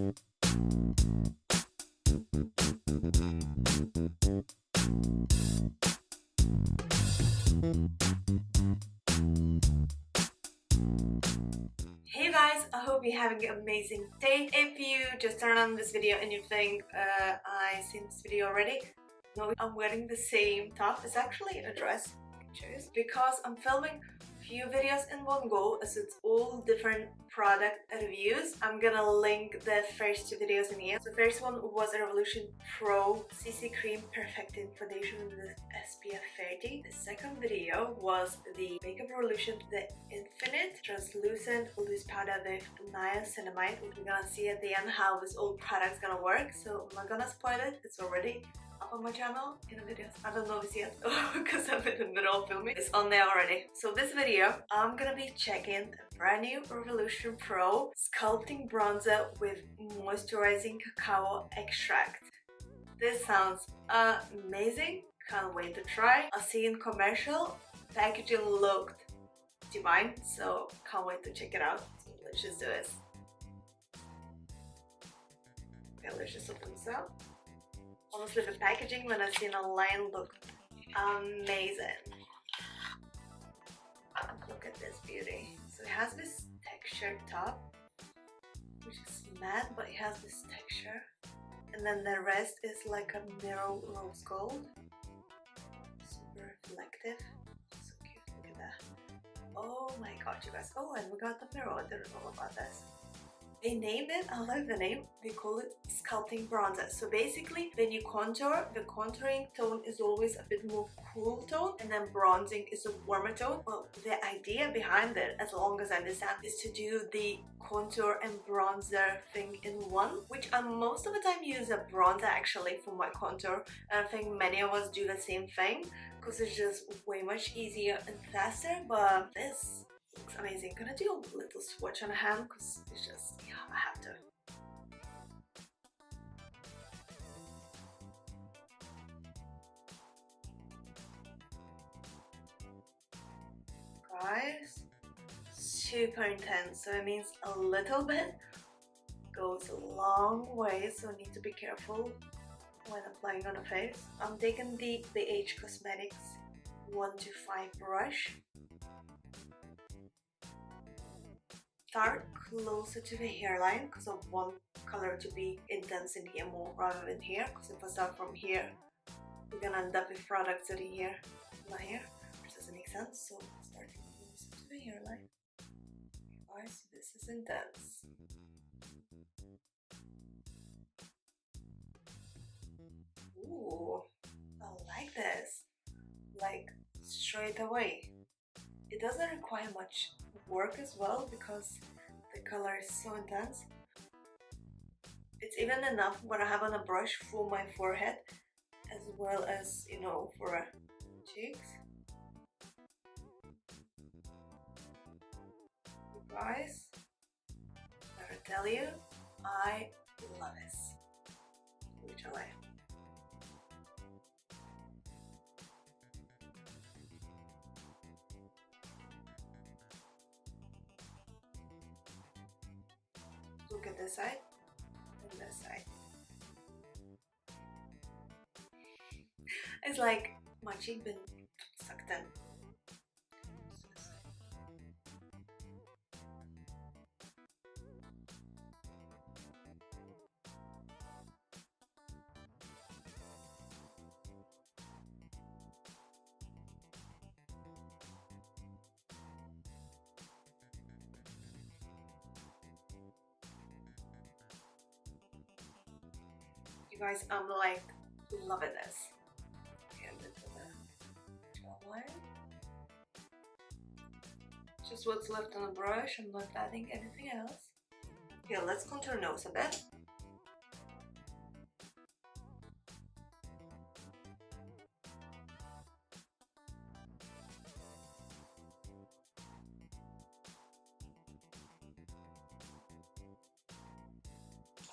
Hey guys, I hope you're having an amazing day. If you just turned on this video and you think I seen this video already, no, I'm wearing the same top. It's actually a dress, pictures, because I'm filming a few videos in one go, as it's all different product reviews. I'm gonna link the first two videos in here. The first one was a Revolution Pro CC Cream Perfecting Foundation with SPF 30. The second video was the Makeup Revolution The Infinite Translucent Loose Powder with Niacinamide. We're gonna see at the end how this old product's gonna work, so I'm not gonna spoil it. It's already up on my channel in a video. I don't know this yet because I'm in the middle of filming. It's on there already. So this video, I'm gonna be checking a brand new Revolution Pro Sculpting Bronzer with moisturizing cacao extract. This sounds amazing. Can't wait to try. I've seen commercial. Packaging looked divine, so can't wait to check it out. So let's just do this. Okay, let's just open this up. Honestly, the packaging when I've seen online looked amazing. Look at this beauty. So it has this textured top, which is matte, but it has this texture. And then the rest is like a mirror rose gold. Super reflective. So cute, look at that. Oh my god, you guys. Oh, and we got the mirror. I didn't know about this. They named it, I love the name, they call it Sculpting Bronzer. So basically, when you contour, the contouring tone is always a bit more cool tone, and then bronzing is a warmer tone. Well, the idea behind it, as long as I understand, is to do the contour and bronzer thing in one, which I most of the time use a bronzer actually for my contour, and I think many of us do the same thing, because it's just way much easier and faster, but this looks amazing. I'm gonna do a little swatch on a hand because it's just, yeah, I have to. Guys, super intense, so it means a little bit goes a long way, so I need to be careful when applying on the face. I'm taking the BH Cosmetics 125 brush. Start closer to the hairline because I want color to be intense in here more rather than here, because if I start from here we're gonna end up with products that are here, not here, which doesn't make sense. So starting closer to the hairline. Guys, this is intense. Ooh, I like this. Like straight away. It doesn't require much work as well because the color is so intense. It's even enough what I have on a brush for my forehead as well as, you know, for cheeks. You guys, I gotta tell you, I love this. Literally. Look at this side and this side. It's like my cheek been sucked in. You guys, I'm like loving this. And into the jawline. Just what's left on the brush. I'm not adding anything else. Here, let's contour nose a bit.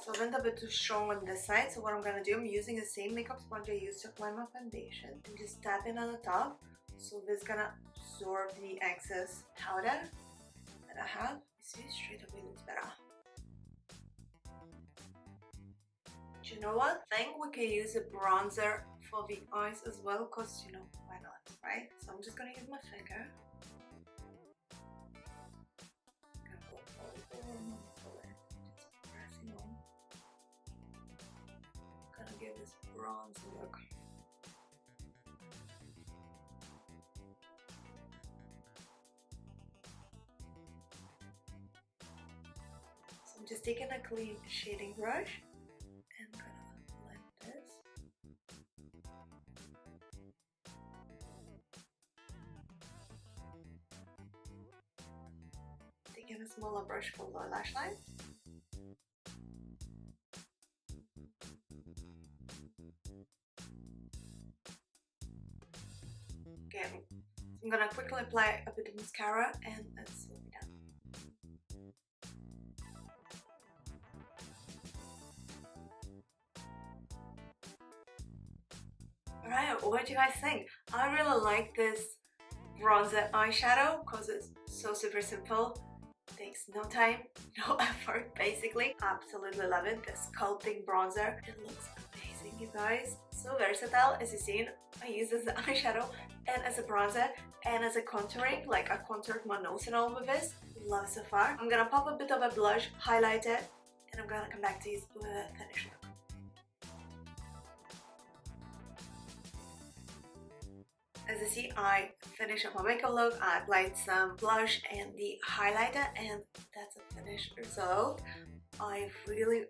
So I went a bit too strong on this side, so what I'm gonna do, I'm using the same makeup sponge I used to apply my foundation and just tap in on the top, so this is gonna absorb the excess powder that I have. You see, straight away looks better. Do you know what? I think we can use a bronzer for the eyes as well, because, you know, why not, right? So I'm just gonna use my finger. Gonna go all over my palette, just pressing on. Gonna give this bronze look. So I'm just taking a clean shading brush and gonna blend this. Taking a smaller brush for the lash line. Okay, so I'm gonna quickly apply a bit of mascara and that's what we're done. Alright, what do you guys think? I really like this bronzer eyeshadow because it's so super simple. Takes no time, no effort basically. Absolutely love it. The sculpting bronzer. It looks amazing, you guys. So versatile, as you've seen. I use this as an eyeshadow and as a bronzer and as a contouring. Like I contoured my nose and all with this. Love so far. I'm gonna pop a bit of a blush, highlight it, and I'm gonna come back to you with a finished look. As you see, I finished up my makeup look. I applied some blush and the highlighter, and that's a finished result. I really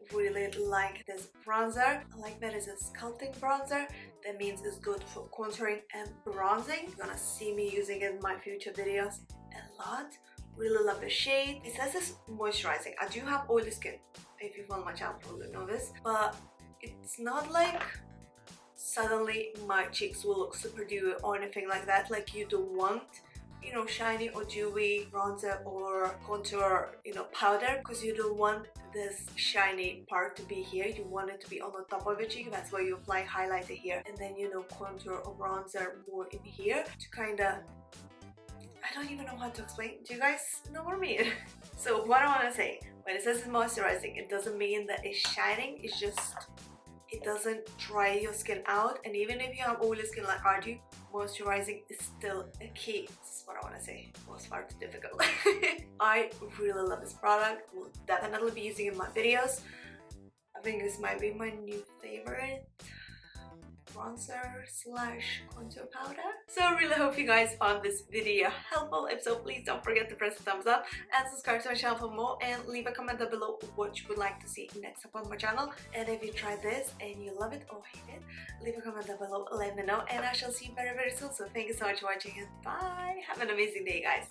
like this bronzer. I like that it's a sculpting bronzer. That means it's good for contouring and bronzing. You're gonna see me using it in my future videos a lot. Really love the shade. It says it's moisturizing. I do have oily skin. If you follow my channel, you probably know this. But it's not like suddenly my cheeks will look super dewy or anything like that. Like you don't want, you know, shiny or dewy bronzer or contour, you know, powder, because you don't want this shiny part to be here. You want it to be on the top of your cheek. That's why you apply highlighter here and then, you know, contour or bronzer more in here to kind of, I don't even know how to explain. Do you guys know what I mean? So what I want to say, when it says it's moisturizing, it doesn't mean that it's shining. It's just, it doesn't dry your skin out. And even if you have oily skin like I do, moisturizing is still a key. This is what I want to say. Most far too difficult. I really love this product. Will definitely be using it in my videos. I think this might be my new favorite bronzer slash contour powder. So I really hope you guys found this video helpful. If so, please don't forget to press the thumbs up and subscribe to my channel for more, and leave a comment down below what you would like to see next up on my channel. And if you tried this and you love it or hate it, leave a comment down below, let me know, and I shall see you very soon. So thank you so much for watching and bye. Have an amazing day, guys.